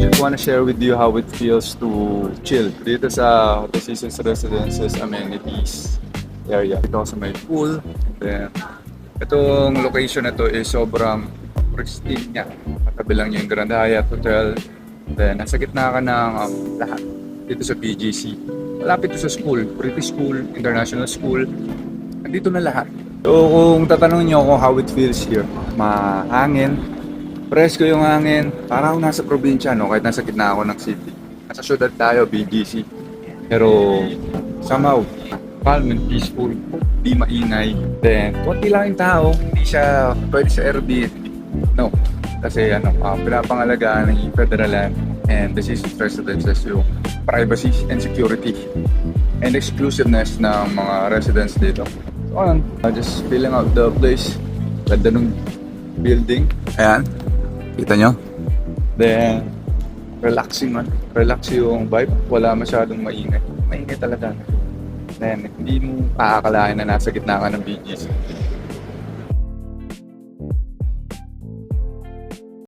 just want to share with you how it feels to chill dito sa The Seasons Residences amenities area. Ito ako sa may pool. Then, itong location na to is sobrang pristine niya. Katabi lang yung Grand Hyatt Hotel. Then, nasa gitna ka ng lahat dito sa BGC. Malapit to sa school, British School, International School. Nandito na lahat. So, kung tatanungin niyo kung how it feels here, mahangin, presko yung hangin, parang nasa probinsya, no? Kahit nasa gitna ako ng city. Nasa syudad tayo, BGC. Pero, somehow, calm and peaceful, di maingay. Then, konti lang yung tao, hindi siya pwede sa Airbnb. No, kasi pinapangalagaan ng federal land and the Seasons Residences yung privacy and security and exclusiveness ng mga residents dito. So, just feeling out the place. Ganda ng building. Ayan, kita nyo? Then, relaxing man. Relax yung vibe. Wala masyadong maingay. Maingay talaga. Then, hindi mo pakakalain na nasa gitna ka ng BGC.